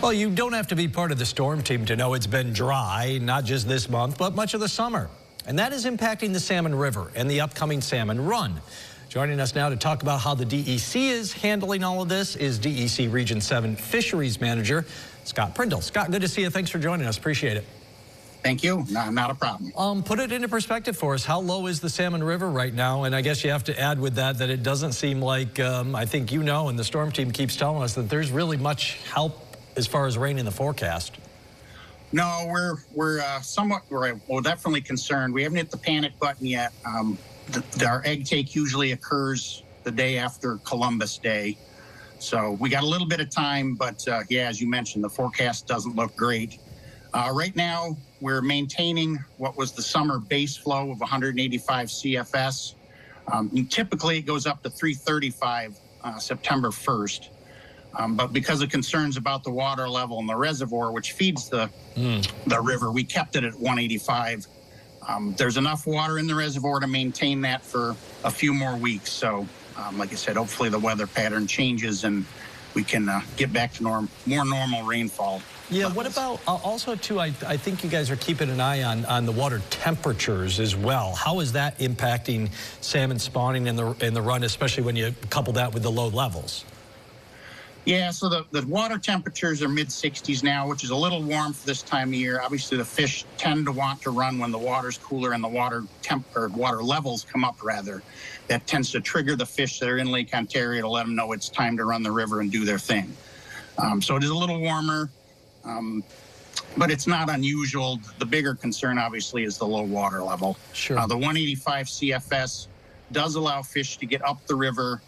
Well, you don't have to be part of the storm team to know it's been dry, not just this month, but much of the summer. And that is impacting the Salmon River and the upcoming Salmon Run. Joining us now to talk about how the DEC is handling all of this is DEC Region 7 Fisheries Manager, Scott Prindle. Scott, good to see you. Thanks for joining us. Appreciate it. Thank you. Not a problem. Put it into perspective for us. How low is the Salmon River right now? And I guess you have to add with that it doesn't seem like, I think you know, and the storm team keeps telling us that there's really much help as far as rain in the forecast. No, we're definitely concerned. We haven't hit the panic button yet. Our egg take usually occurs the day after Columbus Day. So we got a little bit of time, but yeah, as you mentioned, the forecast doesn't look great. Right now, we're maintaining what was the summer base flow of 185 CFS. Typically, it goes up to 335 September 1st. But because of concerns about the water level in the reservoir, which feeds the river, we kept it at 185. There's enough water in the reservoir to maintain that for a few more weeks. So, like I said, hopefully the weather pattern changes and we can get back to more normal rainfall. Yeah, what about also, too, I think you guys are keeping an eye on the water temperatures as well. How is that impacting salmon spawning in the run, especially when you couple that with the low levels? Yeah, so the water temperatures are mid-60s now, which is a little warm for this time of year. Obviously, the fish tend to want to run when the water's cooler and the water levels come up, rather. That tends to trigger the fish that are in Lake Ontario to let them know it's time to run the river and do their thing. So it is a little warmer, but it's not unusual. The bigger concern, obviously, is the low water level. Sure. The 185 CFS does allow fish to get up the river.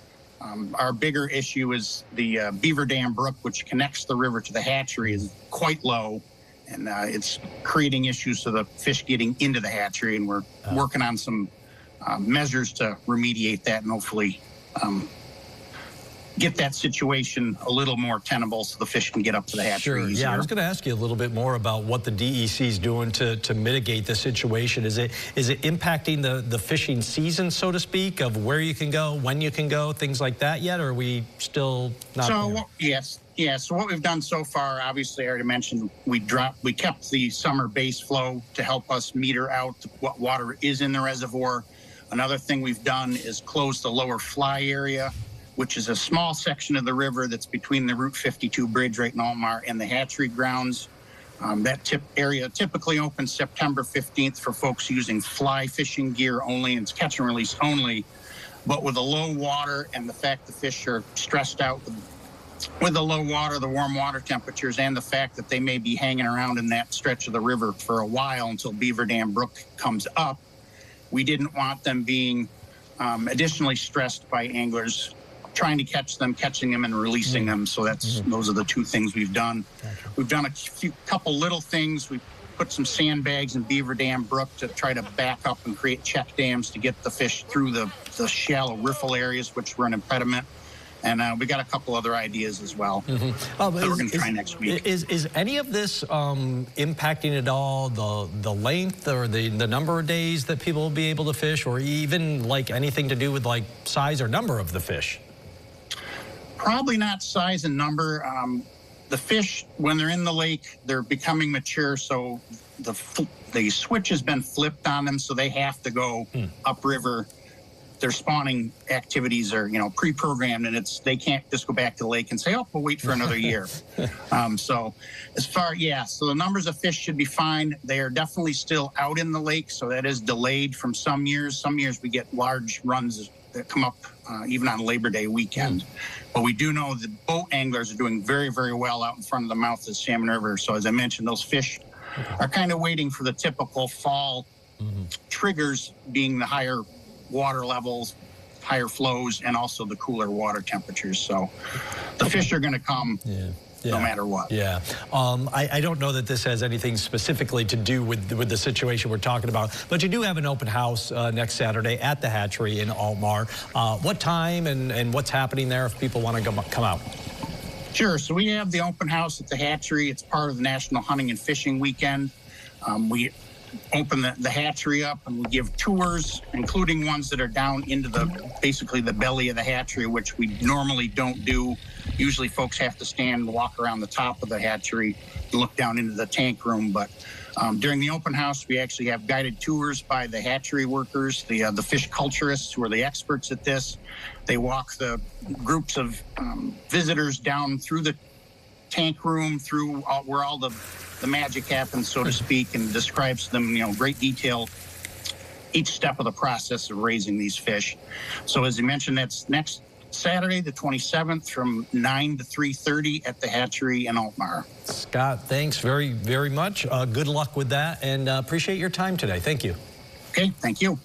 Our bigger issue is the Beaver Dam Brook, which connects the river to the hatchery, is quite low, and it's creating issues to the fish getting into the hatchery, and we're working on some measures to remediate that and hopefully get that situation a little more tenable so the fish can get up to the hatchery easier. Yeah, I was going to ask you a little bit more about what the DEC is doing to mitigate the situation. Is it impacting the fishing season, so to speak, of where you can go, when you can go, things like that yet, or are we still not there? Yes. So what we've done so far, obviously, I already mentioned, we kept the summer base flow to help us meter out what water is in the reservoir. Another thing we've done is close the lower fly area, which is a small section of the river that's between the Route 52 bridge right in Almar and the hatchery grounds. That area typically opens September 15th for folks using fly fishing gear only, and it's catch and release only. But with the low water and the fact the fish are stressed out with the low water, the warm water temperatures, and the fact that they may be hanging around in that stretch of the river for a while until Beaver Dam Brook comes up, we didn't want them being additionally stressed by anglers trying to catching them and releasing them. So those are the two things we've done. Gotcha. We've done a couple little things. We put some sandbags in Beaver Dam Brook to try to back up and create check dams to get the fish through the shallow riffle areas, which were an impediment. And we got a couple other ideas as well that we're going to try next week. Is any of this impacting at all the length or the number of days that people will be able to fish, or even like anything to do with like size or number of the fish? Probably not size and number. The fish, when they're in the lake, they're becoming mature, so the switch has been flipped on them, so they have to go upriver. Their spawning activities are, pre-programmed, and they can't just go back to the lake and say, oh, we'll wait for another year. So the numbers of fish should be fine. They are definitely still out in the lake, so that is delayed from some years. Some years we get large runs that come up even on Labor Day weekend. But we do know the boat anglers are doing very, very well out in front of the mouth of the Salmon River. So as I mentioned, those fish are kind of waiting for the typical fall triggers, being the higher water levels, higher flows, and also the cooler water temperatures. So the fish are going to come no matter what. Yeah. I don't know that this has anything specifically to do with the situation we're talking about, but you do have an open house next Saturday at the hatchery in Almar. What time and what's happening there if people want to come out? Sure. So we have the open house at the hatchery. It's part of the National Hunting and Fishing Weekend. We open the hatchery up and we give tours, including ones that are down into basically the belly of the hatchery, which we normally don't do Usually folks have to stand and walk around the top of the hatchery to look down into the tank room. But during the open house, we actually have guided tours by the hatchery workers, the fish culturists who are the experts at this. They walk the groups of visitors down through the tank room, through where all the magic happens, so to speak, and describes them, great detail, each step of the process of raising these fish. So as you mentioned, that's next Saturday, the 27th, from 9 to 3:30 at the hatchery in Altmar. Scott, thanks very, very much. Good luck with that, and appreciate your time today. Thank you. Okay, thank you.